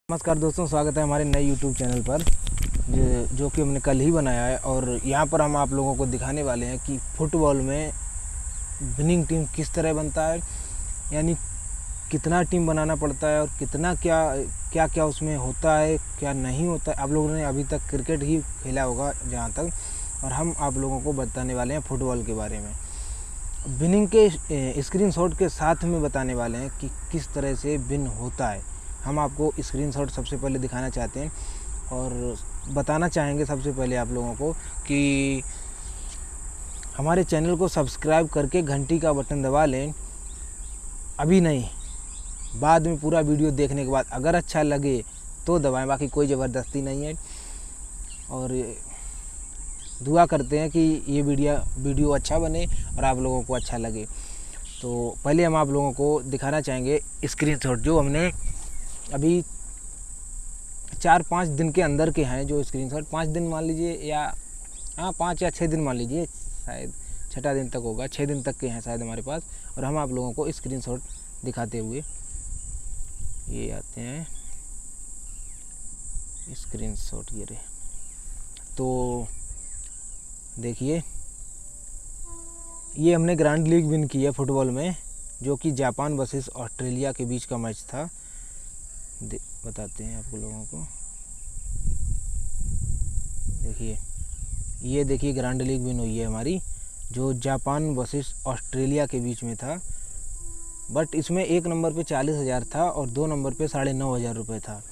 नमस्कार दोस्तों, स्वागत है हमारे नए YouTube चैनल पर जो कि हमने कल ही बनाया है। और यहाँ पर हम आप लोगों को दिखाने वाले हैं कि फुटबॉल में विनिंग टीम किस तरह बनता है, यानी कितना टीम बनाना पड़ता है और कितना क्या क्या उसमें होता है, क्या नहीं होता है। आप लोगों ने अभी तक क्रिकेट ही खेला होगा जहाँ तक, और हम आप लोगों को बताने वाले हैं फुटबॉल के बारे में। विनिंग के स्क्रीनशॉट के साथ में बताने वाले हैं कि किस तरह से विन होता है। हम आपको स्क्रीनशॉट सबसे पहले दिखाना चाहते हैं और बताना चाहेंगे सबसे पहले आप लोगों को कि हमारे चैनल को सब्सक्राइब करके घंटी का बटन दबा लें। अभी नहीं, बाद में पूरा वीडियो देखने के बाद अगर अच्छा लगे तो दबाएं, बाकी कोई ज़बरदस्ती नहीं है। और दुआ करते हैं कि ये वीडियो अच्छा बने और आप लोगों को अच्छा लगे। तो पहले हम आप लोगों को दिखाना चाहेंगे स्क्रीनशॉट जो हमने अभी 4-5 दिन के अंदर के हैं। जो स्क्रीनशॉट 5 दिन मान लीजिए, या 5 या 6 दिन मान लीजिए, शायद 6ठा दिन तक होगा, 6 दिन तक के हैं शायद हमारे पास। और हम आप लोगों को स्क्रीनशॉट दिखाते हुए ये आते हैं स्क्रीनशॉट, ये रहे। तो देखिए, ये हमने ग्रैंड लीग विन की है फुटबॉल में, जो कि जापान वर्सेस ऑस्ट्रेलिया के बीच का मैच था। बताते हैं आपको लोगों को। देखिए, ये देखिए ग्रैंड लीग विन हुई है हमारी, जो जापान वर्सेस ऑस्ट्रेलिया के बीच में था। बट इसमें 1 नंबर पे 40,000 था और 2 नंबर पे 9,500 रुपये था।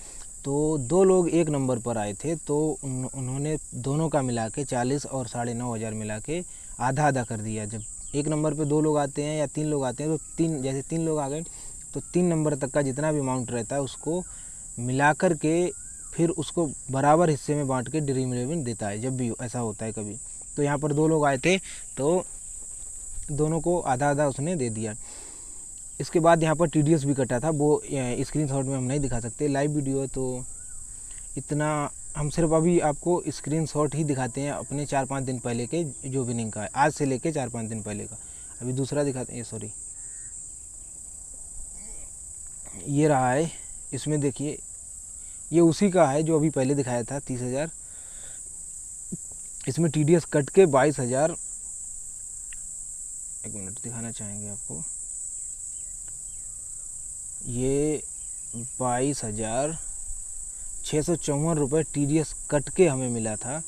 तो 2 लोग 1 नंबर पर आए थे, तो उन्होंने दोनों का मिला के 40 और 9,500 मिला के आधा आधा कर दिया। जब 1 नंबर पे 2 लोग आते हैं या 3 लोग आते हैं, तो जैसे 3 लोग आ गए तो 3 नंबर तक का जितना भी अमाउंट रहता है उसको मिलाकर के फिर उसको बराबर हिस्से में बांट के ड्रीम 11 देता है। जब भी ऐसा होता है कभी, तो यहाँ पर 2 लोग आए थे तो दोनों को आधा आधा उसने दे दिया। इसके बाद यहाँ पर TDS भी कटा था, वो स्क्रीनशॉट में हम नहीं दिखा सकते, लाइव वीडियो है तो इतना हम सिर्फ अभी आपको स्क्रीनशॉट ही दिखाते हैं अपने 4-5 दिन पहले के जो विनिंग का है, आज से लेके 4-5 दिन पहले का। अभी दूसरा दिखाते हैं, सॉरी, ये रहा है। इसमें देखिए, ये उसी का है जो अभी पहले दिखाया था 30,000। इसमें TDS कट के 22,000, एक मिनट दिखाना चाहेंगे आपको। ये 22,654 रुपये TDS कट के हमें मिला था।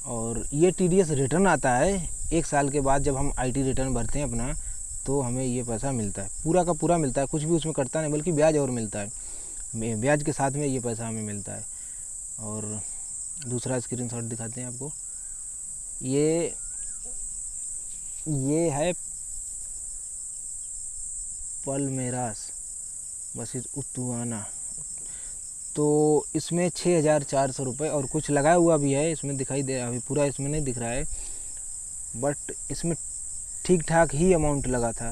और ये TDS रिटर्न आता है 1 साल के बाद, जब हम IT रिटर्न भरते हैं अपना, तो हमें ये पैसा मिलता है, पूरा का पूरा मिलता है, कुछ भी उसमें कटता नहीं, बल्कि ब्याज और मिलता है, ब्याज के साथ में ये पैसा हमें मिलता है। और दूसरा स्क्रीनशॉट दिखाते हैं आपको। ये है पलमेरास वर्सेस उत्तुआना, तो इसमें 6,400 रुपये और कुछ लगाया हुआ भी है, इसमें दिखाई दे, अभी पूरा इसमें नहीं दिख रहा है, बट इसमें ठीक ठाक ही अमाउंट लगा था,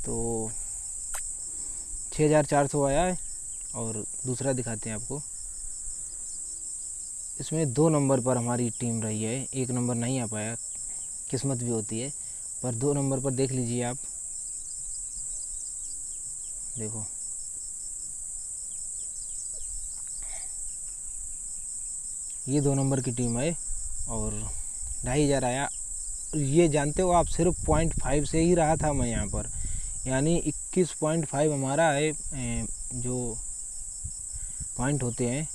तो 6,400 आया है। और दूसरा दिखाते हैं आपको। इसमें 2 नंबर पर हमारी टीम रही है, 1 नंबर नहीं आ पाया, किस्मत भी होती है, पर 2 नंबर पर देख लीजिए आप, देखो ये 2 नंबर की टीम है और 2,500 आया। ये जानते हो आप, सिर्फ 0.5 से ही रहा था मैं यहाँ पर, यानी 21.5 हमारा है, जो पॉइंट होते हैं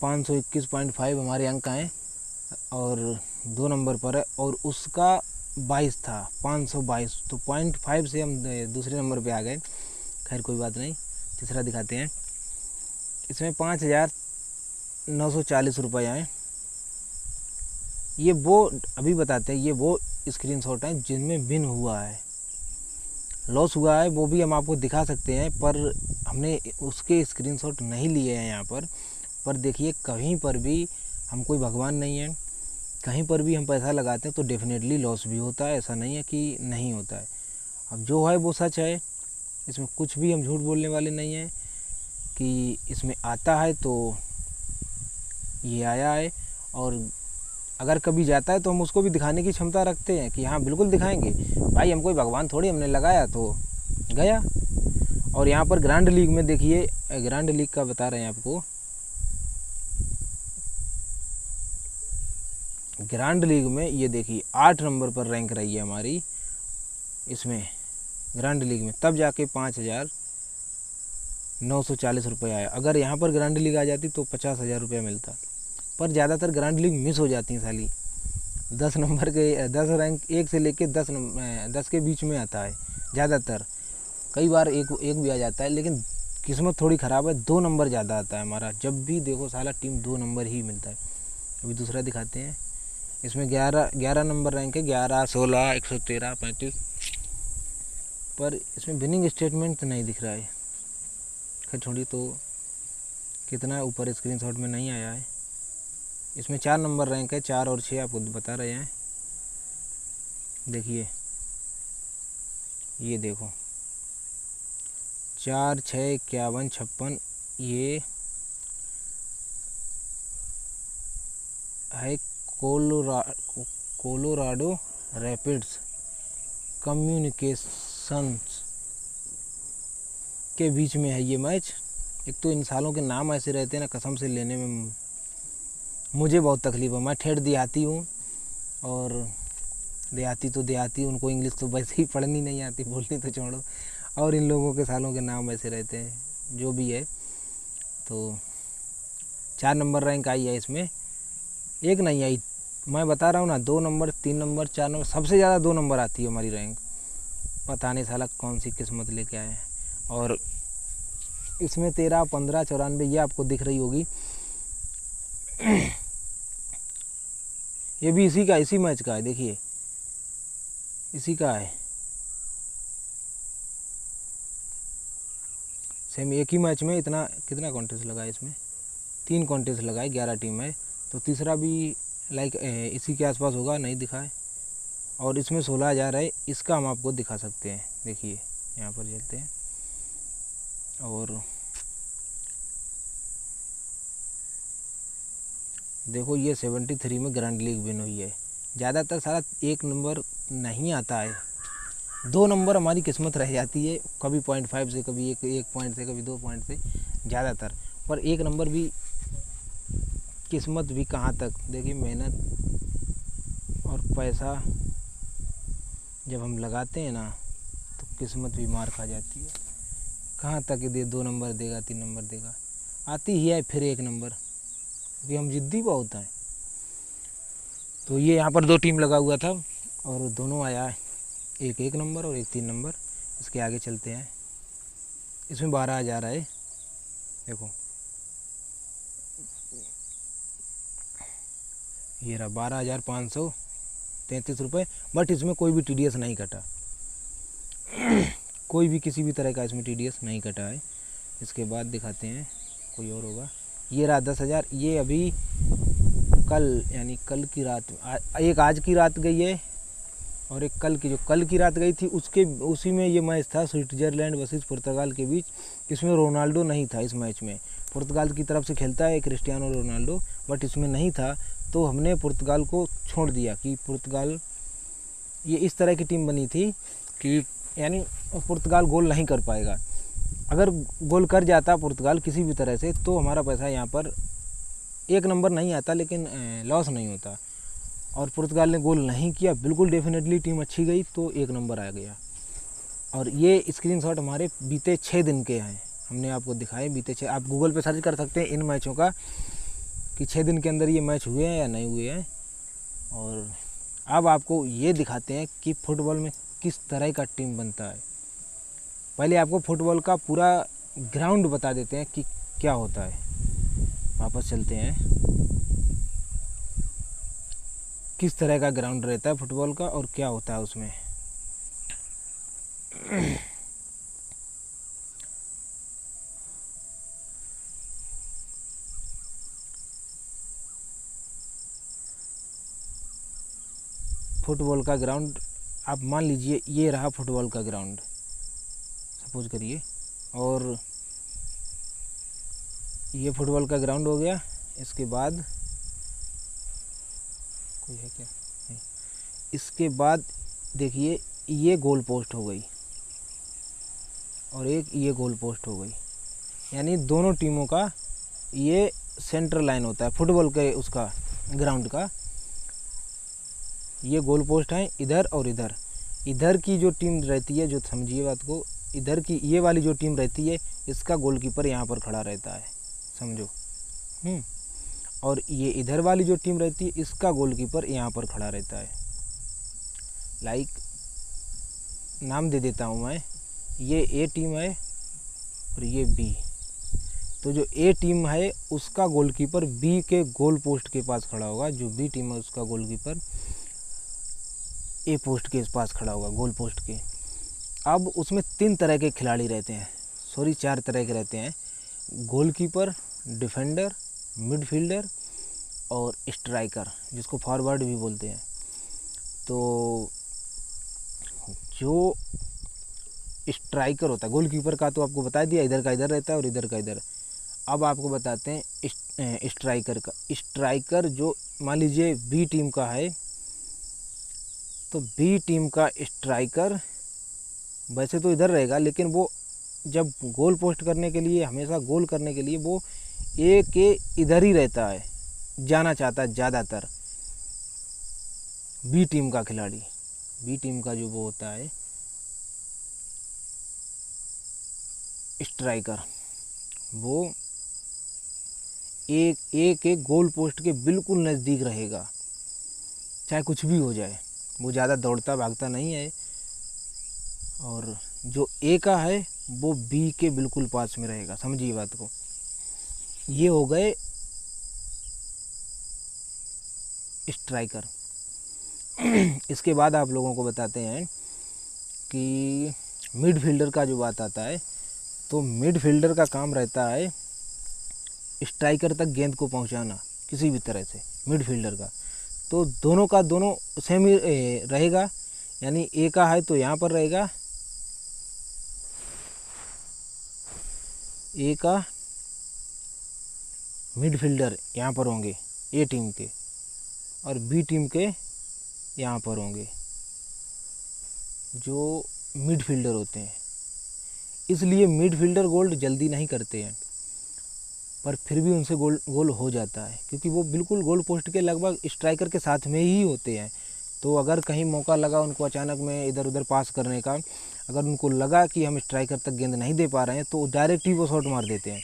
521.5 हमारे अंक आए, और 2 नंबर पर है, और उसका 22 था, 522, तो 0.5 से हम दूसरे नंबर पे आ गए। खैर कोई बात नहीं, तीसरा दिखाते हैं। इसमें 5,940 रुपये आए। ये वो अभी बताते हैं, ये वो स्क्रीनशॉट हैं जिनमें विन हुआ है। लॉस हुआ है वो भी हम आपको दिखा सकते हैं, पर हमने उसके स्क्रीनशॉट नहीं लिए हैं यहाँ पर देखिए, कहीं पर भी हम कोई भगवान नहीं है, कहीं पर भी हम पैसा लगाते हैं तो डेफिनेटली लॉस भी होता है, ऐसा नहीं है कि नहीं होता है। अब जो है वो सच है, इसमें कुछ भी हम झूठ बोलने वाले नहीं हैं कि इसमें आता है तो ये आया है, और अगर कभी जाता है तो हम उसको भी दिखाने की क्षमता रखते हैं कि हाँ बिल्कुल दिखाएंगे भाई, हम कोई भगवान थोड़ी, हमने लगाया तो गया। और यहाँ पर ग्रैंड लीग में देखिए ग्रांड लीग का बता रहे हैं आपको। ग्रांड लीग में ये देखिए 8 नंबर पर रैंक रही है हमारी इसमें ग्रांड लीग में, तब जाके 5,940 रुपये आया। अगर यहाँ पर ग्रांड लीग आ जाती तो 50,000 रुपया मिलता, पर ज़्यादातर ग्रांड लीग मिस हो जाती हैं साली। 10 नंबर के 10 रैंक 1 से लेके 10 के बीच में आता है ज़्यादातर। कई बार एक भी आ जाता है, लेकिन किस्मत थोड़ी ख़राब है, 2 नंबर ज़्यादा आता है हमारा। जब भी देखो साला टीम 2 नंबर ही मिलता है। अभी दूसरा दिखाते हैं। इसमें 11 नंबर रैंक है, 11, 16, 113, 35, पर इसमें विनिंग स्टेटमेंट नहीं दिख रहा है। खैर छोड़ी, तो कितना ऊपर स्क्रीनशॉट में नहीं आया है। इसमें 4 नंबर रैंक है, 4 और 6 आपको बता रहे हैं। देखिए, ये देखो 4, 6, 51, 56, ये है कोलोराडो रैपिड्स कम्युनिकेशंस के बीच में है ये मैच। एक तो इन सालों के नाम ऐसे रहते हैं ना, कसम से लेने में मुझे बहुत तकलीफ है। मैं ठेठ देहाती हूँ, और देहाती, उनको इंग्लिश तो वैसे ही पढ़नी नहीं आती, बोलनी तो छोड़ो, और इन लोगों के सालों के नाम ऐसे रहते हैं, जो भी है। तो 4 नंबर रैंक आई है इसमें, एक नहीं आई। मैं बता रहा हूँ ना, 2 नंबर, 3 नंबर, 4 नंबर, सबसे ज़्यादा 2 नंबर आती है हमारी रैंक। पता नहीं साला कौन सी किस्मत लेके आए हैं। और इसमें 13, 15, 94 ये आपको दिख रही होगी। ये भी इसी मैच का है, देखिए इसी का है। सेम एक ही मैच में कितना कॉन्टेस्ट लगा है इसमें, 3 कॉन्टेस्ट लगाए, 11 टीम है, तो तीसरा भी लाइक इसी के आसपास होगा, नहीं दिखा है। और इसमें 16,000 है, इसका हम आपको दिखा सकते हैं। देखिए यहाँ पर चलते हैं, और देखो ये 73 में ग्रैंड लीग विन हुई है। ज़्यादातर सारा 1 नंबर नहीं आता है, 2 नंबर हमारी किस्मत रह जाती है, कभी 0.5 से, कभी 1 पॉइंट से, कभी 2 पॉइंट से ज़्यादातर। पर 1 नंबर भी किस्मत भी कहाँ तक। देखिए मेहनत और पैसा जब हम लगाते हैं ना, तो किस्मत भी मार खा जाती है। कहाँ तक दे 2 नंबर देगा, 3 नंबर देगा, आती ही है फिर 1 नंबर, क्योंकि हम जिद्दी बहुत हैं। तो ये यहाँ पर 2 टीम लगा हुआ था, और दोनों आया है, एक 1 नंबर और एक 3 नंबर। इसके आगे चलते हैं। इसमें 12,000 है, देखो ये रहा 12,533 रुपये। बट इसमें कोई भी TDS नहीं कटा, कोई भी किसी भी तरह का इसमें TDS नहीं कटा है। इसके बाद दिखाते हैं, कोई और होगा। ये रहा 10,000। ये अभी कल, यानी कल की रात, एक आज की रात गई है, और एक कल की रात गई थी, उसी में ये मैच था, स्विट्ज़रलैंड वर्सेस पुर्तगाल के बीच। इसमें रोनाल्डो नहीं था इस मैच में, पुर्तगाल की तरफ से खेलता है क्रिस्टियानो रोनाल्डो, बट इसमें नहीं था। तो हमने पुर्तगाल को छोड़ दिया कि पुर्तगाल, ये इस तरह की टीम बनी थी कि यानी पुर्तगाल गोल नहीं कर पाएगा। अगर गोल कर जाता पुर्तगाल किसी भी तरह से, तो हमारा पैसा यहाँ पर 1 नंबर नहीं आता, लेकिन लॉस नहीं होता। और पुर्तगाल ने गोल नहीं किया, बिल्कुल डेफिनेटली टीम अच्छी गई, तो 1 नंबर आ गया। और ये स्क्रीनशॉट हमारे बीते 6 दिन के हैं, हमने आपको दिखाए बीते 6। आप गूगल पे सर्च कर सकते हैं इन मैचों का, कि 6 दिन के अंदर ये मैच हुए हैं या नहीं हुए हैं। और अब आपको ये दिखाते हैं कि फुटबॉल में किस तरह का टीम बनता है। पहले आपको फुटबॉल का पूरा ग्राउंड बता देते हैं कि क्या होता है। वापस चलते हैं, किस तरह का ग्राउंड रहता है फुटबॉल का, और क्या होता है उसमें। फुटबॉल का ग्राउंड, आप मान लीजिए ये रहा फुटबॉल का ग्राउंड, सपोज करिए, और ये फुटबॉल का ग्राउंड हो गया। इसके बाद कोई है क्या, नहीं। इसके बाद देखिए ये गोल पोस्ट हो गई, और एक ये गोल पोस्ट हो गई। यानी दोनों टीमों का ये सेंटर लाइन होता है फुटबॉल के उसका ग्राउंड का। ये गोल पोस्ट है इधर और इधर। इधर की जो टीम रहती है, जो समझिए बात को, इधर की ये वाली जो टीम रहती है इसका गोलकीपर यहाँ पर खड़ा रहता है, समझो। और ये इधर वाली जो टीम रहती है इसका गोलकीपर यहाँ पर खड़ा रहता है। लाइक नाम दे देता हूँ मैं, ये ए टीम है और ये बी। तो जो ए टीम है उसका गोलकीपर बी के गोल पोस्ट के पास खड़ा होगा, जो बी टीम है उसका गोलकीपर ए पोस्ट के पास खड़ा होगा, गोल पोस्ट के। अब उसमें 3 तरह के खिलाड़ी रहते हैं, सॉरी 4 तरह के रहते हैं, गोलकीपर, डिफेंडर, मिडफील्डर और स्ट्राइकर, जिसको फॉरवर्ड भी बोलते हैं। तो जो स्ट्राइकर होता है गोलकीपर का तो आपको बता दिया, इधर का इधर रहता है और इधर का इधर। अब आपको बताते हैं स्ट्राइकर का। स्ट्राइकर जो मान लीजिए बी टीम का है, तो बी टीम का स्ट्राइकर वैसे तो इधर रहेगा, लेकिन वो जब गोल पोस्ट करने के लिए, हमेशा गोल करने के लिए वो ए के इधर ही रहता है, जाना चाहता है ज़्यादातर बी टीम का खिलाड़ी। बी टीम का जो वो होता है स्ट्राइकर, वो ए के गोल पोस्ट के बिल्कुल नज़दीक रहेगा, चाहे कुछ भी हो जाए। वो ज़्यादा दौड़ता भागता नहीं है। और जो ए का है वो बी के बिल्कुल पास में रहेगा, समझिए बात को। ये हो गए स्ट्राइकर। इसके बाद आप लोगों को बताते हैं कि मिडफील्डर का जो बात आता है, तो मिडफील्डर का काम रहता है स्ट्राइकर तक गेंद को पहुंचाना किसी भी तरह से, मिडफील्डर का। तो दोनों का दोनों सेम ही रहेगा, यानी ए का है तो यहाँ पर रहेगा, ए का मिडफील्डर यहाँ पर होंगे ए टीम के, और बी टीम के यहाँ पर होंगे जो मिडफील्डर होते हैं। इसलिए मिडफील्डर गोल जल्दी नहीं करते हैं, पर फिर भी उनसे गोल हो जाता है, क्योंकि वो बिल्कुल गोल पोस्ट के लगभग स्ट्राइकर के साथ में ही होते हैं। तो अगर कहीं मौका लगा उनको अचानक में इधर उधर पास करने का, अगर उनको लगा कि हम स्ट्राइकर तक गेंद नहीं दे पा रहे हैं, तो डायरेक्ट ही वो शॉट मार देते हैं,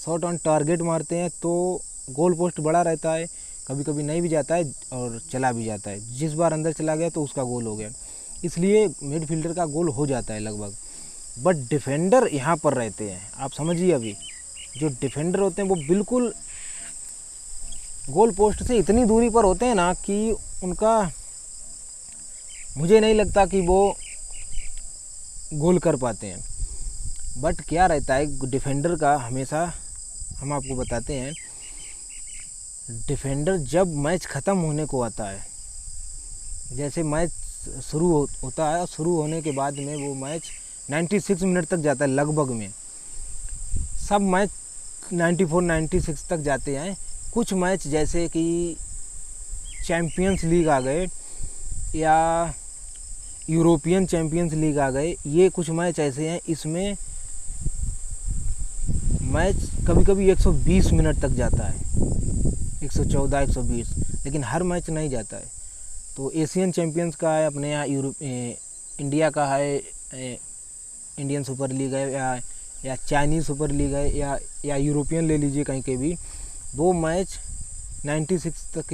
शॉट ऑन टारगेट मारते हैं। तो गोल पोस्ट बड़ा रहता है, कभी कभी नहीं भी जाता है और चला भी जाता है। जिस बार अंदर चला गया तो उसका गोल हो गया, इसलिए मिडफील्डर का गोल हो जाता है लगभग। बट डिफेंडर यहाँ पर रहते हैं, आप समझिए। अभी जो डिफेंडर होते हैं वो बिल्कुल गोल पोस्ट से इतनी दूरी पर होते हैं ना कि उनका, मुझे नहीं लगता कि वो गोल कर पाते हैं। बट क्या रहता है डिफेंडर का, हमेशा हम आपको बताते हैं, डिफेंडर जब मैच ख़त्म होने को आता है, जैसे मैच शुरू होता है और शुरू होने के बाद में वो मैच 96 मिनट तक जाता है लगभग में। सब मैच 94-96 तक जाते हैं। कुछ मैच जैसे कि चैम्पियंस लीग आ गए या यूरोपियन चैम्पियंस लीग आ गए, ये कुछ मैच ऐसे हैं, इसमें मैच कभी कभी 120 मिनट तक जाता है, 114, 120, लेकिन हर मैच नहीं जाता है। तो एशियन चैम्पियंस का है अपने यहाँ, इंडिया का है इंडियन सुपर लीग है, या चाइनीज़ सुपर लीग है, या यूरोपियन ले लीजिए कहीं के भी, वो मैच 96 तक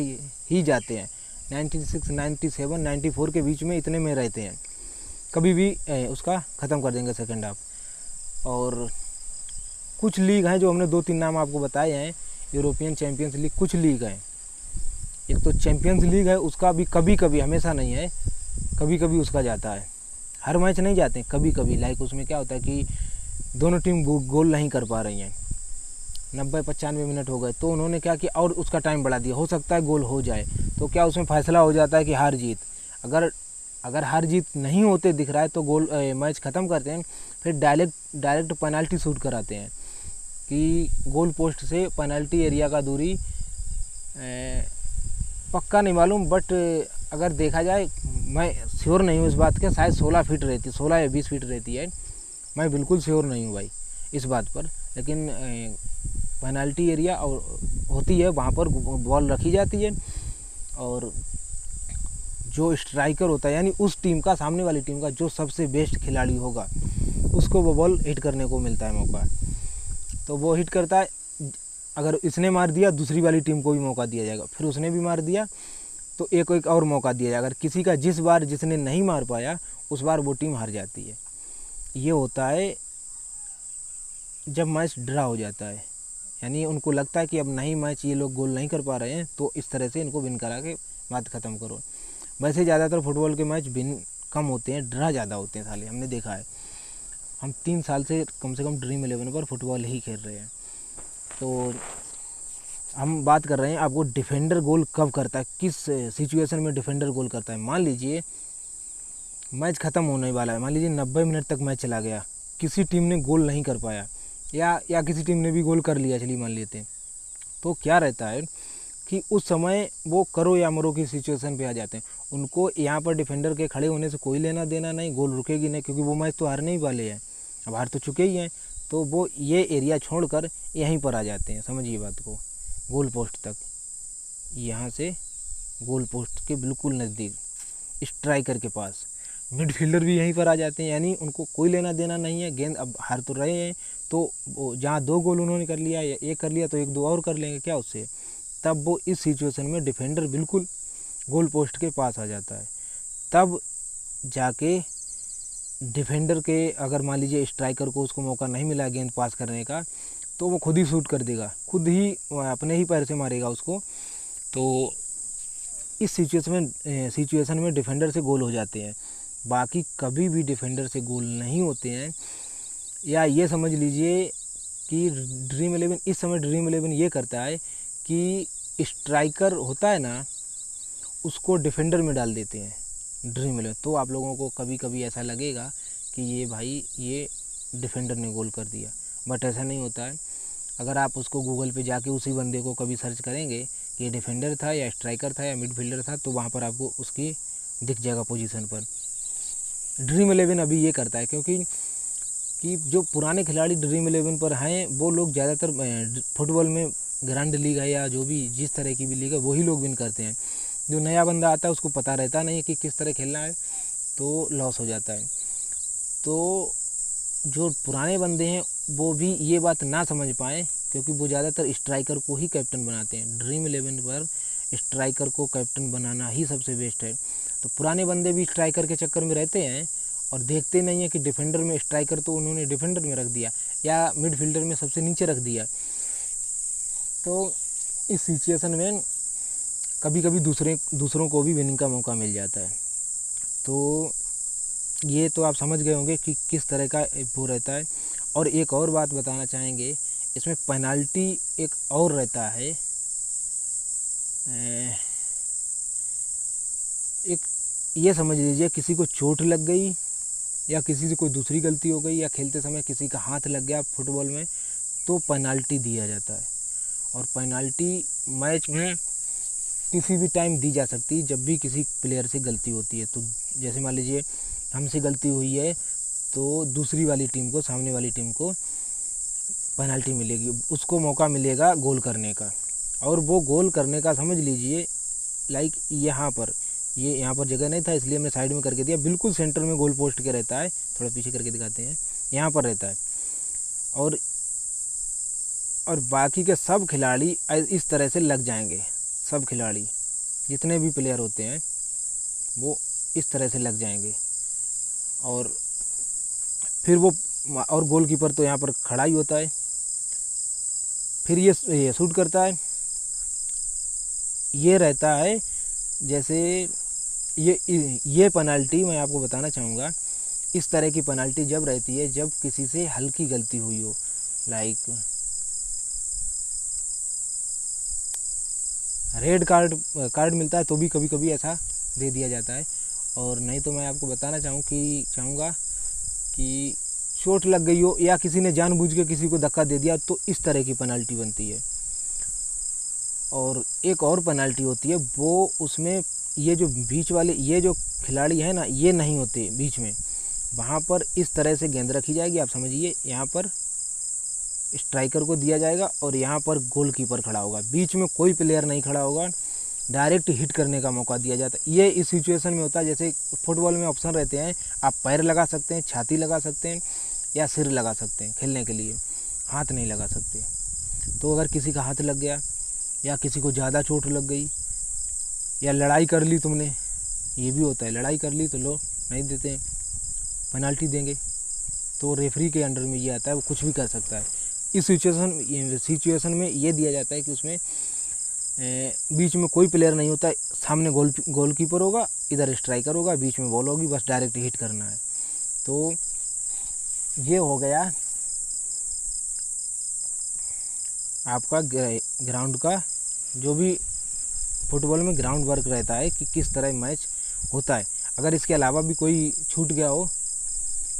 ही जाते हैं। 96, 97, 94 के बीच में इतने में रहते हैं, कभी भी उसका ख़त्म कर देंगे सेकेंड हाफ। और कुछ लीग हैं जो हमने 2-3 नाम आपको बताए हैं, यूरोपियन चैम्पियंस लीग, कुछ लीग हैं। एक तो चैम्पियंस लीग है, उसका भी कभी कभी, हमेशा नहीं है, कभी कभी उसका जाता है, हर मैच नहीं जाते हैं, कभी कभी। लाइक उसमें क्या होता है कि दोनों टीम गोल नहीं कर पा रही हैं, 90-95 मिनट हो गए, तो उन्होंने क्या किया और उसका टाइम बढ़ा दिया, हो सकता है गोल हो जाए, तो क्या उसमें फैसला हो जाता है कि हार जीत। अगर हार जीत नहीं होते दिख रहा है तो गोल मैच ख़त्म करते हैं, फिर डायरेक्ट पेनल्टी शूट कराते हैं कि गोल पोस्ट से पेनल्टी एरिया का दूरी पक्का नहीं मालूम, बट अगर देखा जाए, मैं श्योर नहीं हूँ इस बात के, शायद 16 फीट रहती है, 16 या 20 फीट रहती है, मैं बिल्कुल श्योर नहीं हूँ भाई इस बात पर, लेकिन पेनल्टी एरिया और होती है वहाँ पर बॉल रखी जाती है और जो स्ट्राइकर होता है यानी उस टीम का, सामने वाली टीम का जो सबसे बेस्ट खिलाड़ी होगा उसको वो बॉल हिट करने को मिलता है मौका। तो वो हिट करता है, अगर इसने मार दिया दूसरी वाली टीम को भी मौका दिया जाएगा, फिर उसने भी मार दिया तो एक और मौका दिया जाएगा। अगर किसी का जिस बार जिसने नहीं मार पाया उस बार वो टीम हार जाती है। ये होता है जब मैच ड्रा हो जाता है, यानी उनको लगता है कि अब नहीं मैच ये लोग गोल नहीं कर पा रहे हैं तो इस तरह से इनको विन करा के बात ख़त्म करो। वैसे ज़्यादातर फुटबॉल के मैच विन कम होते हैं, ड्रा ज़्यादा होते हैं साले, हमने देखा है। हम 3 साल से कम ड्रीम 11 पर फुटबॉल ही खेल रहे हैं। तो हम बात कर रहे हैं आपको डिफेंडर गोल कब करता है, किस सिचुएशन में डिफेंडर गोल करता है। मान लीजिए मैच ख़त्म होने वाला है, मान लीजिए 90 मिनट तक मैच चला गया, किसी टीम ने गोल नहीं कर पाया या किसी टीम ने भी गोल कर लिया, चलिए मान लेते हैं, तो क्या रहता है कि उस समय वो करो या मरो की सिचुएशन पे आ जाते हैं। उनको यहाँ पर डिफेंडर के खड़े होने से कोई लेना देना नहीं, गोल रुकेगी नहीं, क्योंकि वो मैच तो हारने ही वाले हैं, अब हार तो चुके ही हैं। तो वो ये एरिया छोड़कर यहीं पर आ जाते हैं, समझिए बात को, गोल पोस्ट तक, यहाँ से गोल पोस्ट के बिल्कुल नज़दीक स्ट्राइकर के पास। मिडफील्डर भी यहीं पर आ जाते हैं, यानी उनको कोई लेना देना नहीं है, गेंद अब हार तो रहे हैं तो वो जहाँ 2 गोल उन्होंने कर लिया या 1 कर लिया तो 1-2 और कर लेंगे क्या उससे। तब वो इस सिचुएशन में डिफेंडर बिल्कुल गोल पोस्ट के पास आ जाता है। तब जाके डिफेंडर के, अगर मान लीजिए स्ट्राइकर को उसको मौका नहीं मिला गेंद पास करने का, तो वो खुद ही शूट कर देगा, खुद ही अपने ही पैर से मारेगा उसको। तो इस सिचुएशन में डिफेंडर से गोल हो जाते हैं। बाकी कभी भी डिफेंडर से गोल नहीं होते हैं। या ये समझ लीजिए कि ड्रीम 11 इस समय ड्रीम 11 ये करता है कि स्ट्राइकर होता है ना, उसको डिफेंडर में डाल देते हैं ड्रीम 11। तो आप लोगों को कभी कभी ऐसा लगेगा कि ये भाई ये डिफेंडर ने गोल कर दिया, बट ऐसा नहीं होता है। अगर आप उसको गूगल पे जाके उसी बंदे को कभी सर्च करेंगे कि ये डिफेंडर था या स्ट्राइकर था या मिडफील्डर था, तो वहाँ पर आपको उसकी दिख जाएगा पोजीशन पर। ड्रीम 11 अभी ये करता है क्योंकि जो पुराने खिलाड़ी ड्रीम 11 पर हैं वो लोग ज़्यादातर फुटबॉल में ग्रैंड लीग है या जो भी जिस तरह की भी लीग है वही लोग विन करते हैं। जो नया बंदा आता है उसको पता रहता नहीं है कि किस तरह खेलना है, तो लॉस हो जाता है। तो जो पुराने बंदे हैं वो भी ये बात ना समझ पाएँ, क्योंकि वो ज़्यादातर स्ट्राइकर को ही कैप्टन बनाते हैं। ड्रीम 11 पर स्ट्राइकर को कैप्टन बनाना ही सबसे बेस्ट है। तो पुराने बंदे भी स्ट्राइकर के चक्कर में रहते हैं और देखते नहीं है कि डिफेंडर में स्ट्राइकर तो उन्होंने डिफेंडर में रख दिया या मिडफील्डर में सबसे नीचे रख दिया। तो इस सिचुएशन में कभी कभी दूसरों को भी विनिंग का मौका मिल जाता है। तो ये तो आप समझ गए होंगे कि किस तरह का वो रहता है। और एक और बात बताना चाहेंगे, इसमें पेनाल्टी एक और रहता है। एक ये समझ लीजिए किसी को चोट लग गई या किसी से कोई दूसरी गलती हो गई या खेलते समय किसी का हाथ लग गया फुटबॉल में, तो पेनाल्टी दिया जाता है। और पेनाल्टी मैच में किसी भी टाइम दी जा सकती है जब भी किसी प्लेयर से गलती होती है। तो जैसे मान लीजिए हमसे गलती हुई है तो दूसरी वाली टीम को, सामने वाली टीम को पेनाल्टी मिलेगी, उसको मौका मिलेगा गोल करने का। और वो गोल करने का समझ लीजिए लाइक यहाँ पर जगह नहीं था इसलिए हमने साइड में करके दिया, बिल्कुल सेंटर में गोल पोस्ट के रहता है। थोड़ा पीछे करके दिखाते हैं, यहाँ पर रहता है। और बाकी के सब खिलाड़ी इस तरह से लग जाएंगे, सब खिलाड़ी जितने भी प्लेयर होते हैं वो इस तरह से लग जाएंगे। और फिर वो और गोलकीपर तो यहाँ पर खड़ा ही होता है, फिर ये शूट करता है। ये रहता है जैसे ये पेनाल्टी मैं आपको बताना चाहूँगा, इस तरह की पेनाल्टी जब रहती है जब किसी से हल्की गलती हुई हो, लाइक रेड कार्ड मिलता है तो भी कभी कभी ऐसा दे दिया जाता है। और नहीं तो मैं आपको बताना चाहूँगा कि चोट लग गई हो या किसी ने जानबूझ के किसी को धक्का दे दिया तो इस तरह की पेनाल्टी बनती है। और एक और पेनाल्टी होती है, वो उसमें ये जो बीच वाले ये जो खिलाड़ी है ना, ये नहीं होते बीच में, वहाँ पर इस तरह से गेंद रखी जाएगी, आप समझिए यहाँ पर स्ट्राइकर को दिया जाएगा और यहाँ पर गोलकीपर खड़ा होगा, बीच में कोई प्लेयर नहीं खड़ा होगा, डायरेक्ट हिट करने का मौका दिया जाता है। ये इस सिचुएशन में होता है, जैसे फुटबॉल में ऑप्शन रहते हैं, आप पैर लगा सकते हैं, छाती लगा सकते हैं या सिर लगा सकते हैं खेलने के लिए, हाथ नहीं लगा सकते। तो अगर किसी का हाथ लग गया या किसी को ज़्यादा चोट लग गई या लड़ाई कर ली तुमने, ये भी होता है, लड़ाई कर ली तो लो नहीं देते हैं, पेनल्टी देंगे, तो रेफरी के अंडर में ये आता है, वो कुछ भी कर सकता है। इस सिचुएशन में ये दिया जाता है कि उसमें बीच में कोई प्लेयर नहीं होता है, सामने गोलकीपर होगा, इधर स्ट्राइकर होगा, बीच में बॉल होगी, बस डायरेक्ट हिट करना है। तो ये हो गया आपका ग्राउंड का, जो भी फुटबॉल में ग्राउंड वर्क रहता है कि किस तरह मैच होता है। अगर इसके अलावा भी कोई छूट गया हो,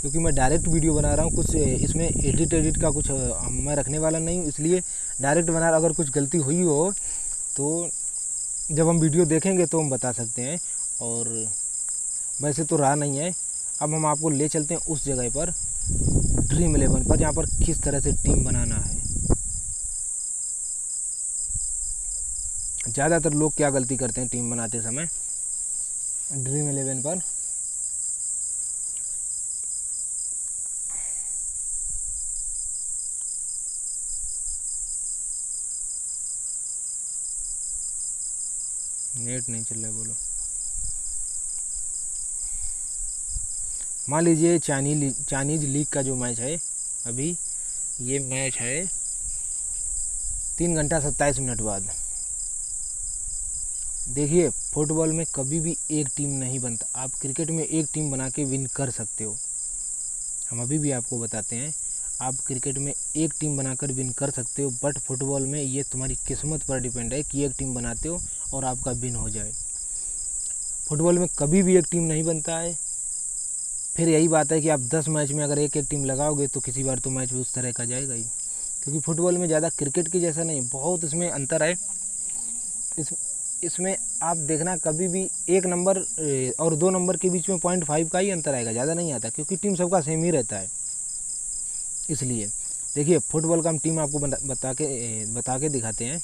क्योंकि मैं डायरेक्ट वीडियो बना रहा हूँ, कुछ इसमें एडिट का कुछ मैं रखने वाला नहीं हूँ, इसलिए डायरेक्ट बना रहा। अगर कुछ गलती हुई हो तो जब हम वीडियो देखेंगे तो हम बता सकते हैं, और वैसे तो रहा नहीं है। अब हम आपको ले चलते हैं उस जगह पर, ड्रीम 11 पर, जहाँ पर किस तरह से टीम बनाना है। ज़्यादातर लोग क्या गलती करते हैं टीम बनाते समय ड्रीम 11 पर, नेट नहीं चल रहा है, बोलो। मान लीजिए चाइनीज लीग का जो मैच है, अभी ये मैच है 3 घंटा 27 मिनट बाद। देखिए, फुटबॉल में कभी भी एक टीम नहीं बनता, आप क्रिकेट में एक टीम बना के विन कर सकते हो। हम अभी भी आपको बताते हैं, आप क्रिकेट में एक टीम बनाकर विन कर सकते हो, बट फुटबॉल में ये तुम्हारी किस्मत पर डिपेंड है कि एक टीम बनाते हो और आपका विन हो जाए। फुटबॉल में कभी भी एक टीम नहीं बनता है। फिर यही बात है कि आप 10 मैच में अगर एक टीम लगाओगे तो किसी बार तो मैच भी उस तरह का जाएगा ही, क्योंकि फुटबॉल में ज़्यादा क्रिकेट की जैसा नहीं, बहुत इसमें अंतर है। इसमें आप देखना, कभी भी 1 नंबर और 2 नंबर के बीच में 0.5 का ही अंतर आएगा, ज़्यादा नहीं आता, क्योंकि टीम सबका सेम ही रहता है। इसलिए देखिए, फुटबॉल का हम टीम आपको बता के दिखाते हैं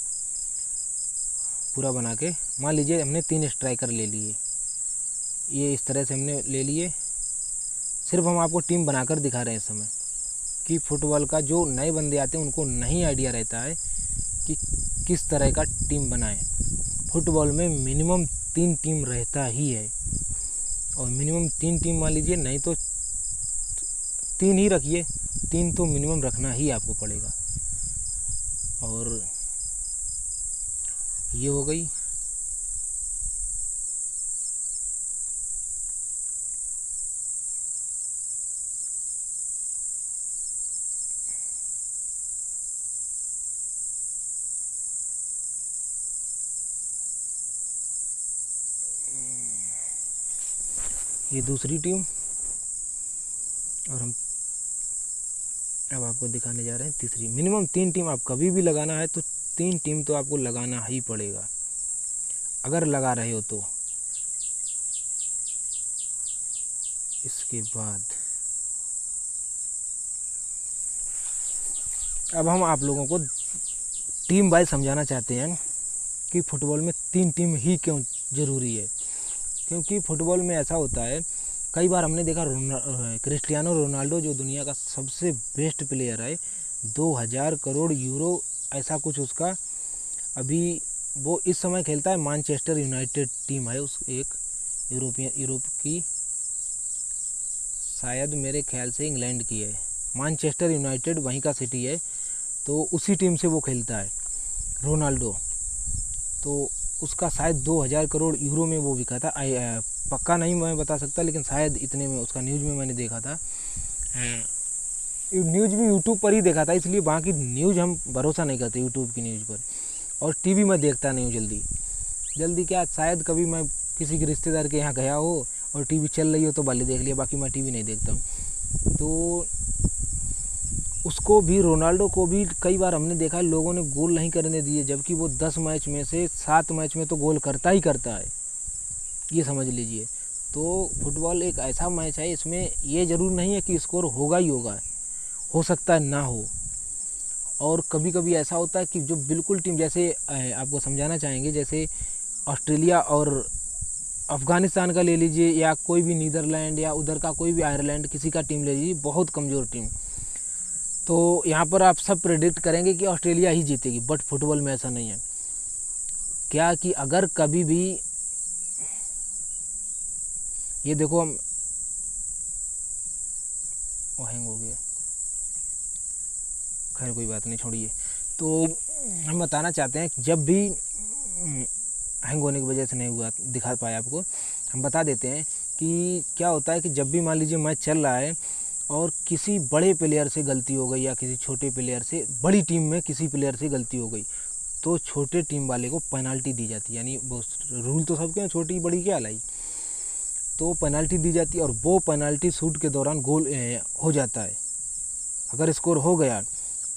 पूरा बना के। मान लीजिए हमने 3 स्ट्राइकर ले लिए, ये इस तरह से हमने ले लिए। सिर्फ हम आपको टीम बनाकर दिखा रहे हैं इस समय, कि फुटबॉल का जो नए बंदे आते हैं उनको नहीं आइडिया रहता है कि किस तरह का टीम बनाएं। फुटबॉल में मिनिमम 3 टीम रहता ही है, और मिनिमम 3 टीम मान लीजिए, नहीं तो 3 ही रखिए, 3 तो मिनिमम रखना ही आपको पड़ेगा। और ये हो गई। ये दूसरी टीम, और हम अब आपको दिखाने जा रहे हैं तीसरी। मिनिमम 3 टीम आप कभी भी लगाना है तो 3 टीम तो आपको लगाना ही पड़ेगा, अगर लगा रहे हो तो। इसके बाद अब हम आप लोगों को टीम वाइज समझाना चाहते हैं कि फुटबॉल में 3 टीम ही क्यों ज़रूरी है। क्योंकि फुटबॉल में ऐसा होता है, कई बार हमने देखा क्रिस्टियानो रोनाल्डो जो दुनिया का सबसे बेस्ट प्लेयर है, 2000 करोड़ यूरो ऐसा कुछ उसका, अभी वो इस समय खेलता है मैनचेस्टर यूनाइटेड टीम है, उस एक यूरोप की, शायद मेरे ख्याल से इंग्लैंड की है, मैनचेस्टर यूनाइटेड वहीं का सिटी है, तो उसी टीम से वो खेलता है रोनाल्डो। तो उसका शायद 2000 करोड़ यूरो में वो बिका था, पक्का नहीं मैं बता सकता, लेकिन शायद इतने में उसका न्यूज़ में मैंने देखा था। न्यूज़ भी यूट्यूब पर ही देखा था, इसलिए वहाँ की न्यूज़ हम भरोसा नहीं करते यूट्यूब की न्यूज़ पर। और टीवी में देखता नहीं हूँ जल्दी क्या, शायद कभी मैं किसी के रिश्तेदार के यहाँ गया हो और टीवी चल रही हो तो भले देख लिया, बाकी मैं टीवी नहीं देखता हूँ। तो उसको भी, रोनाल्डो को भी कई बार हमने देखा लोगों ने गोल नहीं करने दिए, जबकि वो 10 मैच में से 7 मैच में तो गोल करता ही करता है, ये समझ लीजिए। तो फुटबॉल एक ऐसा मैच है, इसमें ये ज़रूर नहीं है कि स्कोर होगा ही होगा, हो सकता है ना हो, और कभी कभी ऐसा होता है कि जो बिल्कुल टीम, जैसे आपको समझाना चाहेंगे, जैसे ऑस्ट्रेलिया और अफ़गानिस्तान का ले लीजिए, या कोई भी नीदरलैंड या उधर का कोई भी आयरलैंड, किसी का टीम ले लीजिए, बहुत कमज़ोर टीम, तो यहाँ पर आप सब प्रेडिक्ट करेंगे कि ऑस्ट्रेलिया ही जीतेगी। बट फुटबॉल में ऐसा नहीं है। क्या कि अगर कभी भी, ये देखो, हम हैंग हो गया, खैर कोई बात नहीं, छोड़िए। तो हम बताना चाहते हैं, जब भी हैंग होने की वजह से नहीं हुआ, दिखा पाए आपको, हम बता देते हैं कि क्या होता है कि जब भी मान लीजिए मैच चल रहा है और किसी बड़े प्लेयर से गलती हो गई या किसी छोटे प्लेयर से, बड़ी टीम में किसी प्लेयर से गलती हो गई, तो छोटे टीम वाले को पेनाल्टी दी जाती है। यानी वो रूल तो सबके हैं, छोटी बड़ी क्या लाई, तो पेनाल्टी दी जाती है और वो पेनाल्टी शूट के दौरान गोल हो जाता है। अगर स्कोर हो गया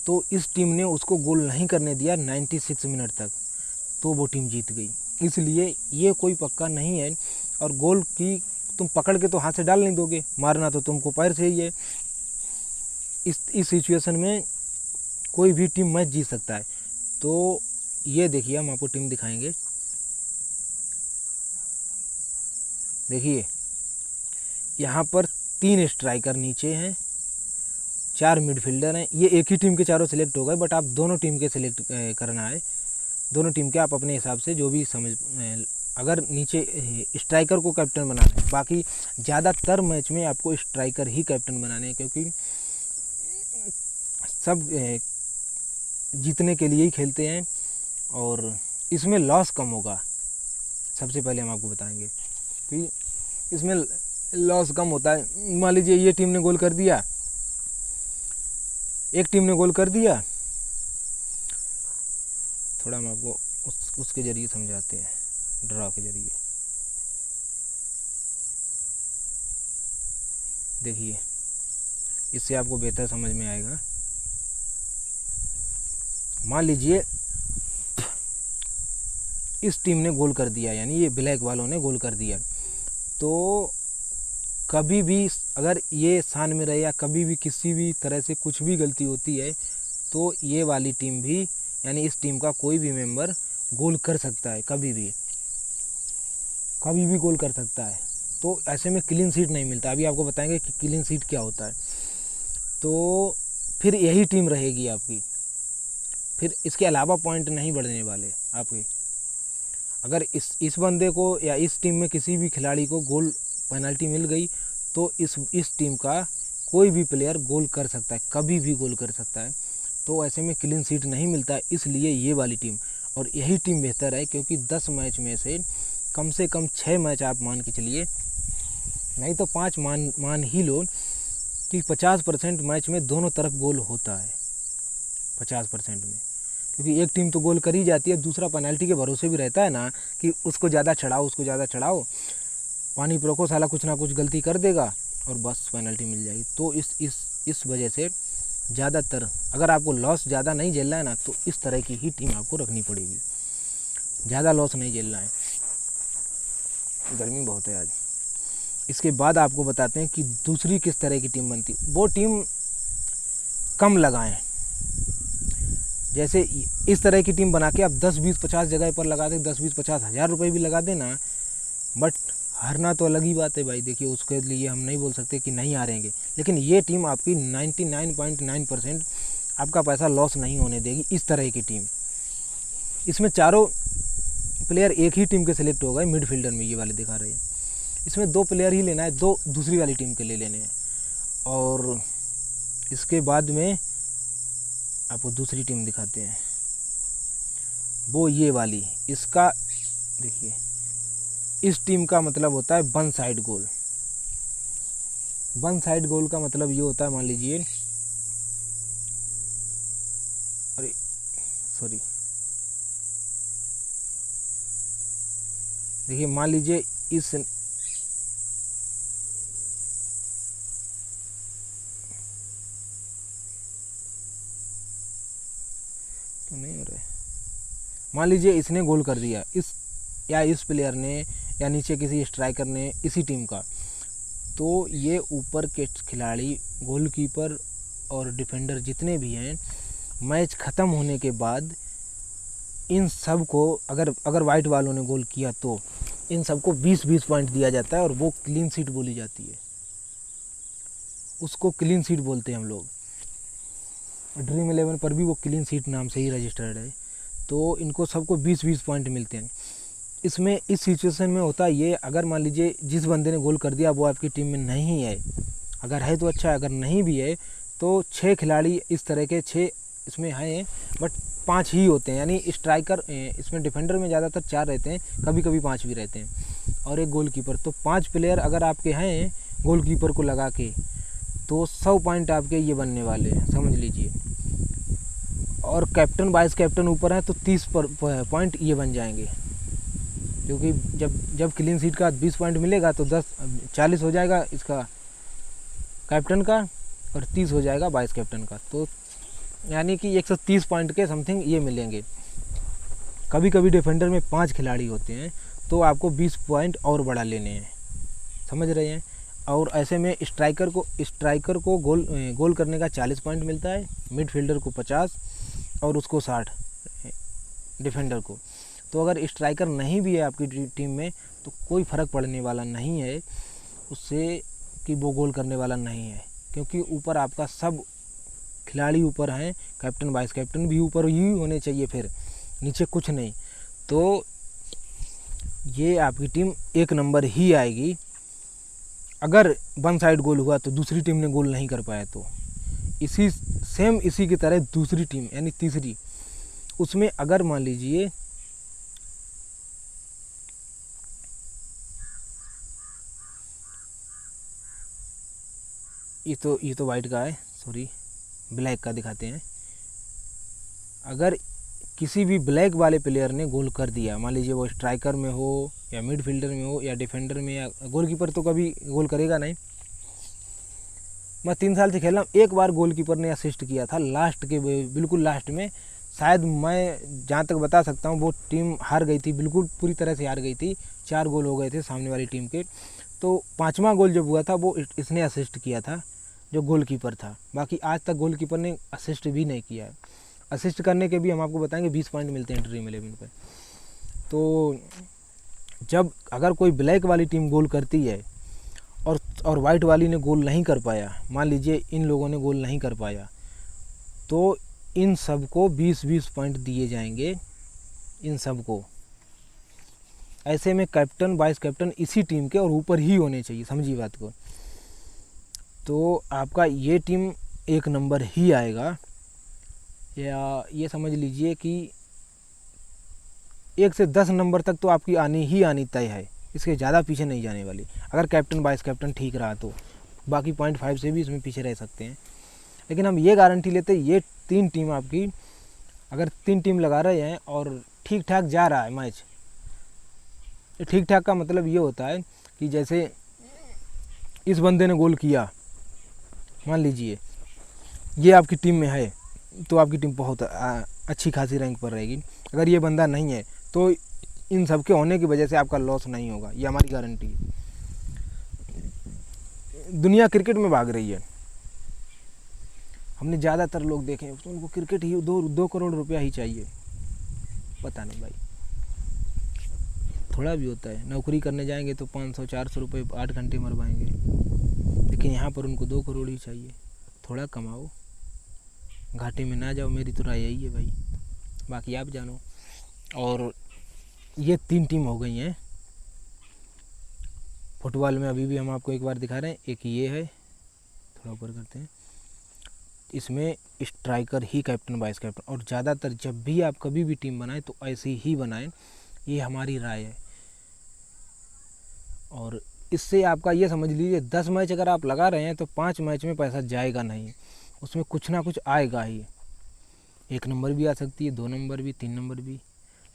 तो इस टीम ने उसको गोल नहीं करने दिया 96 मिनट तक, तो वो टीम जीत गई। इसलिए ये कोई पक्का नहीं है। और गोल की तुम पकड़ के तो हाथ से डाल नहीं दोगे, मारना तो तुमको पैर से ही है। इस सिचुएशन में कोई भी टीम मैच जीत सकता है। तो ये देखिए, हम आपको टीम दिखाएंगे। देखिए यहाँ पर 3 स्ट्राइकर नीचे हैं, 4 मिडफील्डर हैं। ये एक ही टीम के चारों सिलेक्ट हो गए, बट आप दोनों टीम के सिलेक्ट करना है। दोनों टीम के आप अपने हिसाब से जो भी समझ, अगर नीचे स्ट्राइकर को कैप्टन बनाना है, बाकी ज़्यादातर मैच में आपको स्ट्राइकर ही कैप्टन बनाने हैं, क्योंकि सब जीतने के लिए ही खेलते हैं और इसमें लॉस कम होगा। सबसे पहले हम आपको बताएंगे कि इसमें लॉस कम होता है। मान लीजिए ये टीम ने गोल कर दिया, एक टीम ने गोल कर दिया, थोड़ा हम आपको उसके जरिए समझाते हैं, ड्रॉ के जरिए। देखिए, इससे आपको बेहतर समझ में आएगा। मान लीजिए इस टीम ने गोल कर दिया, यानी ये ब्लैक वालों ने गोल कर दिया, तो कभी भी अगर ये शान में रहे या कभी भी किसी भी तरह से कुछ भी गलती होती है, तो ये वाली टीम भी, यानी इस टीम का कोई भी मेंबर गोल कर सकता है, कभी भी गोल कर सकता है। तो ऐसे में क्लीन शीट नहीं मिलता। अभी आपको बताएंगे कि क्लीन शीट क्या होता है। तो फिर यही टीम रहेगी आपकी, फिर इसके अलावा पॉइंट नहीं बढ़ने वाले आपके। अगर इस बंदे को या इस टीम में किसी भी खिलाड़ी को गोल पेनल्टी मिल गई, तो इस टीम का कोई भी प्लेयर गोल कर सकता है, कभी भी गोल कर सकता है। तो ऐसे में क्लीन शीट नहीं मिलता है। इसलिए ये वाली टीम और यही टीम बेहतर है, क्योंकि 10 मैच में से कम 6 मैच आप मान के चलिए, नहीं तो 5 मान ही लो कि 50% मैच में दोनों तरफ गोल होता है। 50% में, क्योंकि एक टीम तो गोल कर ही जाती है, दूसरा पेनल्टी के भरोसे भी रहता है ना कि उसको ज़्यादा चढ़ाओ, पानी परोको, साला कुछ ना कुछ गलती कर देगा और बस पेनल्टी मिल जाएगी। तो इस वजह से ज़्यादातर, अगर आपको लॉस ज़्यादा नहीं झेलना है ना, तो इस तरह की ही टीम आपको रखनी पड़ेगी। ज़्यादा लॉस नहीं झेलना है। गर्मी बहुत है आज। इसके बाद आपको बताते हैं कि दूसरी किस तरह की टीम बनती। वो टीम कम लगाएं, जैसे इस तरह की टीम बना के आप 10, 20, 50 जगह पर लगा दें, 10, 20, 50 हज़ार रुपये भी लगा देना, बट हारना तो अलग ही बात है भाई। देखिए, उसके लिए हम नहीं बोल सकते कि नहीं हारेंगे, लेकिन ये टीम आपकी 99.9% आपका पैसा लॉस नहीं होने देगी। इस तरह की टीम, इसमें चारों प्लेयर एक ही टीम के सिलेक्ट हो गए। मिडफील्डर में ये वाले दिखा रहे हैं, इसमें 2 प्लेयर ही लेना है, 2 दूसरी वाली टीम के ले लेने हैं। और इसके बाद में आपको दूसरी टीम दिखाते हैं, वो ये वाली। इसका देखिए, इस टीम का मतलब होता है वन साइड गोल। वन साइड गोल का मतलब ये होता है, मान लीजिए, अरे सॉरी, देखिए मान लीजिए इस क्यों नहीं हो रहा है, मान लीजिए इसने गोल कर दिया, इस प्लेयर ने या नीचे किसी स्ट्राइकर ने इसी टीम का, तो ये ऊपर के खिलाड़ी, गोलकीपर और डिफेंडर जितने भी हैं, मैच ख़त्म होने के बाद इन सब को अगर वाइट वालों ने गोल किया तो इन सबको 20-20 पॉइंट दिया जाता है और वो क्लीन शीट बोली जाती है, उसको क्लीन शीट बोलते हैं हम लोग। ड्रीम 11 पर भी वो क्लीन शीट नाम से ही रजिस्टर्ड है। तो इनको सबको 20-20 पॉइंट मिलते हैं। इसमें इस सिचुएशन में होता है ये, अगर मान लीजिए जिस बंदे ने गोल कर दिया वो आपकी टीम में नहीं है, अगर है तो अच्छा है, अगर नहीं भी है तो 6 खिलाड़ी इस तरह के 6 इसमें हैं, बट 5 ही होते हैं, यानी स्ट्राइकर, इसमें डिफेंडर में ज़्यादातर 4 रहते हैं, कभी कभी 5 भी रहते हैं, और एक गोलकीपर। तो 5 प्लेयर अगर आपके हैं गोलकीपर को लगा के तो 100 पॉइंट आपके ये बनने वाले हैं, समझ लीजिए। और कैप्टन वाइस कैप्टन ऊपर है तो 30 पॉइंट ये बन जाएंगे, क्योंकि जब क्लीन शीट का 20 पॉइंट मिलेगा तो 40 हो जाएगा इसका कैप्टन का और 30 हो जाएगा वाइस कैप्टन का, तो यानी कि 130 पॉइंट के समथिंग ये मिलेंगे। कभी कभी डिफेंडर में 5 खिलाड़ी होते हैं तो आपको 20 पॉइंट और बढ़ा लेने हैं, समझ रहे हैं। और ऐसे में स्ट्राइकर को गोल करने का 40 पॉइंट मिलता है, मिडफील्डर को 50 और उसको 60 डिफेंडर को। तो अगर स्ट्राइकर नहीं भी है आपकी टीम में तो कोई फ़र्क पड़ने वाला नहीं है उससे कि वो गोल करने वाला नहीं है, क्योंकि ऊपर आपका सब खिलाड़ी ऊपर हैं, कैप्टन वाइस कैप्टन भी ऊपर ही होने चाहिए, फिर नीचे कुछ नहीं। तो ये आपकी टीम 1 नंबर ही आएगी। अगर वन साइड गोल हुआ तो दूसरी टीम ने गोल नहीं कर पाया तो इसी की तरह दूसरी टीम यानी तीसरी, उसमें अगर मान लीजिए ये तो वाइट का है, सॉरी ब्लैक का दिखाते हैं। अगर किसी भी ब्लैक वाले प्लेयर ने गोल कर दिया, मान लीजिए वो स्ट्राइकर में हो या मिडफील्डर में हो या डिफेंडर में या गोलकीपर तो कभी गोल करेगा नहीं। मैं 3 साल से खेल रहा हूँ, एक बार गोलकीपर ने असिस्ट किया था लास्ट के बिल्कुल लास्ट में, शायद मैं जहाँ तक बता सकता हूँ वो टीम हार गई थी, बिल्कुल पूरी तरह से हार गई थी, 4 गोल हो गए थे सामने वाली टीम के। तो 5वां गोल जब हुआ था वो इसने असिस्ट किया था जो गोलकीपर था। बाकी आज तक गोलकीपर ने असिस्ट भी नहीं किया है। असिस्ट करने के भी हम आपको बताएंगे 20 पॉइंट मिलते हैं ड्रीम 11 पे। तो जब अगर कोई ब्लैक वाली टीम गोल करती है और वाइट वाली ने गोल नहीं कर पाया, मान लीजिए इन लोगों ने गोल नहीं कर पाया, तो इन सब को 20-20 पॉइंट दिए जाएंगे, इन सब को। ऐसे में कैप्टन वाइस कैप्टन इसी टीम के और ऊपर ही होने चाहिए, समझिए बात को। तो आपका ये टीम 1 नंबर ही आएगा, या ये समझ लीजिए कि 1 से 10 नंबर तक तो आपकी आनी तय है, इसके ज़्यादा पीछे नहीं जाने वाली, अगर कैप्टन वाइस कैप्टन ठीक रहा तो। बाकी 0.5 से भी इसमें पीछे रह सकते हैं, लेकिन हम ये गारंटी लेते हैं ये 3 टीम आपकी, अगर 3 टीम लगा रहे हैं और ठीक ठाक जा रहा है मैच। ठीक ठाक का मतलब ये होता है कि जैसे इस बंदे ने गोल किया, मान लीजिए ये आपकी टीम में है तो आपकी टीम बहुत अच्छी खासी रैंक पर रहेगी। अगर ये बंदा नहीं है तो इन सब के होने की वजह से आपका लॉस नहीं होगा, ये हमारी गारंटी है। दुनिया क्रिकेट में भाग रही है, हमने ज़्यादातर लोग देखे हैं उनको क्रिकेट ही 2 करोड़ रुपया ही चाहिए। पता नहीं भाई, थोड़ा भी होता है, नौकरी करने जाएंगे तो 500-400 रुपये 8 घंटे मरवाएंगे, लेकिन यहाँ पर उनको 2 करोड़ ही चाहिए। थोड़ा कमाओ, घाटे में ना जाओ, मेरी तो राय यही है भाई, बाकी आप जानो। और ये 3 टीम हो गई हैं फुटबॉल में। अभी भी हम आपको एक बार दिखा रहे हैं, एक ये है, थोड़ा ऊपर करते हैं, इसमें स्ट्राइकर ही कैप्टन वाइस कैप्टन। और ज़्यादातर जब भी आप कभी भी टीम बनाएं तो ऐसे ही बनाएं, ये हमारी राय है। और इससे आपका ये समझ लीजिए 10 मैच अगर आप लगा रहे हैं तो 5 मैच में पैसा जाएगा नहीं, उसमें कुछ ना कुछ आएगा ही। 1 नंबर भी आ सकती है, 2 नंबर भी, 3 नंबर भी,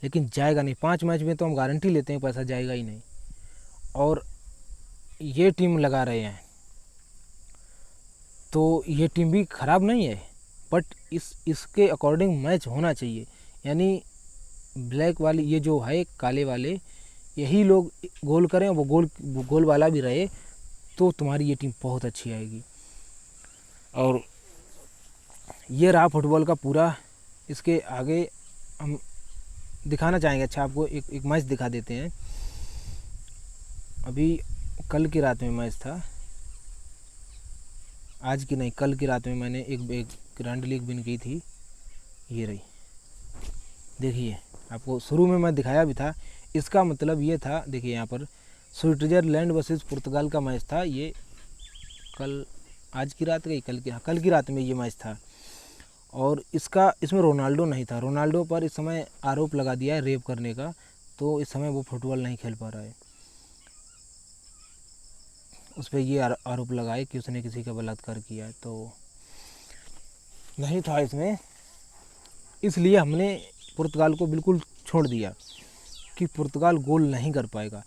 लेकिन जाएगा नहीं। 5 मैच में तो हम गारंटी लेते हैं पैसा जाएगा ही नहीं। और ये टीम लगा रहे हैं तो ये टीम भी ख़राब नहीं है, बट इसके अकॉर्डिंग मैच होना चाहिए। यानी ब्लैक वाली ये जो है काले वाले, यही लोग गोल करें, वो गोल वाला भी रहे, तो तुम्हारी ये टीम बहुत अच्छी आएगी। और ये रहा फुटबॉल का पूरा। इसके आगे हम दिखाना चाहेंगे, अच्छा आपको एक मैच दिखा देते हैं। अभी कल की रात में मैच था, आज की नहीं, कल की रात में मैंने एक ग्रैंड लीग विन की थी। ये रही, देखिए आपको शुरू में मैं दिखाया भी था। इसका मतलब ये था, देखिए यहाँ पर स्विट्ज़रलैंड वर्सेस पुर्तगाल का मैच था। ये कल, आज की रात गई, कल की रात में ये मैच था। और इसमें रोनाल्डो नहीं था। रोनाल्डो पर इस समय आरोप लगा दिया है रेप करने का, तो इस समय वो फुटबॉल नहीं खेल पा रहा है। उस पर ये आरोप लगाए कि उसने किसी का बलात्कार किया है, तो नहीं था इसमें। इसलिए हमने पुर्तगाल को बिल्कुल छोड़ दिया कि पुर्तगाल गोल नहीं कर पाएगा।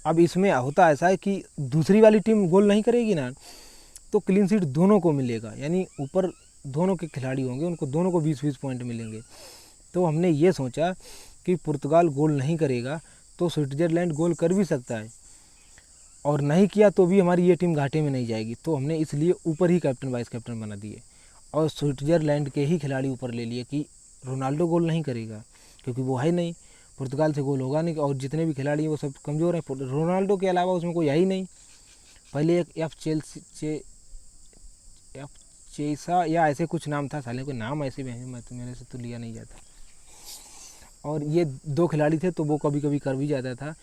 अब इसमें होता ऐसा है कि दूसरी वाली टीम गोल नहीं करेगी ना, तो क्लीन शीट दोनों को मिलेगा, यानी ऊपर दोनों के खिलाड़ी होंगे, उनको दोनों को 20-20 पॉइंट मिलेंगे। तो हमने ये सोचा कि पुर्तगाल गोल नहीं करेगा तो स्विट्ज़रलैंड गोल कर भी सकता है, और नहीं किया तो भी हमारी ये टीम घाटे में नहीं जाएगी। तो हमने इसलिए ऊपर ही कैप्टन वाइस कैप्टन बना दिए, और स्विट्ज़रलैंड के ही खिलाड़ी ऊपर ले लिए कि रोनाल्डो गोल नहीं करेगा, क्योंकि वो है नहीं, पुर्तगाल से गोल होगा नहीं, और जितने भी खिलाड़ी हैं वो सब कमज़ोर हैं। रोनाल्डो के अलावा उसमें कोई है ही नहीं। पहले एक एफ चेसा या ऐसे कुछ नाम था, साले को नाम ऐसे भी हैं, मेरे से तो लिया नहीं जाता। और ये दो खिलाड़ी थे तो वो कभी कभी कर भी जाता था।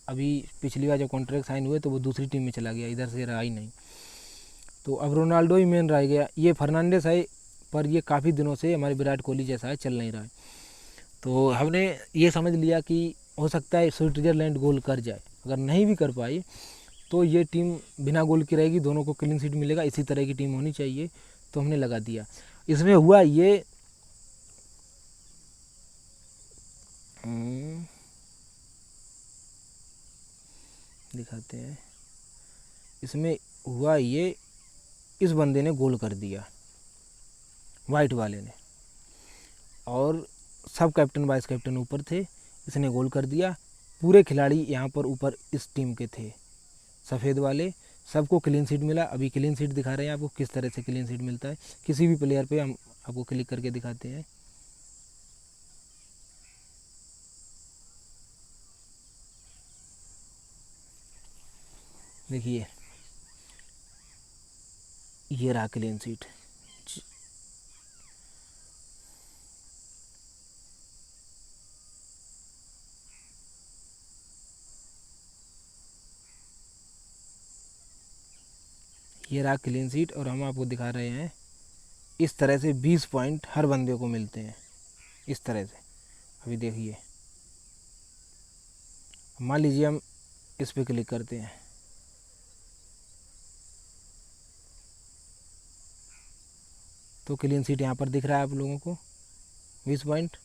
अभी पिछली बार जब कॉन्ट्रैक्ट साइन हुए तो वो दूसरी टीम में चला गया, इधर से रहा ही नहीं। तो अब रोनाल्डो ही मेन रह गया। ये फर्नांडिस है, पर ये काफ़ी दिनों से हमारे विराट कोहली जैसा है, चल नहीं रहा है। तो हमने ये समझ लिया कि हो सकता है स्विट्ज़रलैंड गोल कर जाए। अगर नहीं भी कर पाई तो ये टीम बिना गोल की रहेगी, दोनों को क्लीन शीट मिलेगा, इसी तरह की टीम होनी चाहिए। तो हमने लगा दिया। इसमें हुआ ये, दिखाते हैं। इसमें हुआ ये, इस बंदे ने गोल कर दिया, वाइट वाले ने, और सब कैप्टन वाइस कैप्टन ऊपर थे, इसने गोल कर दिया। पूरे खिलाड़ी यहाँ पर ऊपर इस टीम के थे, सफ़ेद वाले, सबको क्लीन शीट मिला। अभी क्लीन शीट दिखा रहे हैं आपको, किस तरह से क्लीन शीट मिलता है। किसी भी प्लेयर पे हम आपको क्लिक करके दिखाते हैं। देखिए ये रहा क्लीन शीट। ये रहा क्लीन शीट, और हम आपको दिखा रहे हैं इस तरह से 20 पॉइंट हर बंदे को मिलते हैं, इस तरह से। अभी देखिए, मान लीजिए हम इस पर क्लिक करते हैं, तो क्लीन शीट यहाँ पर दिख रहा है आप लोगों को 20 पॉइंट।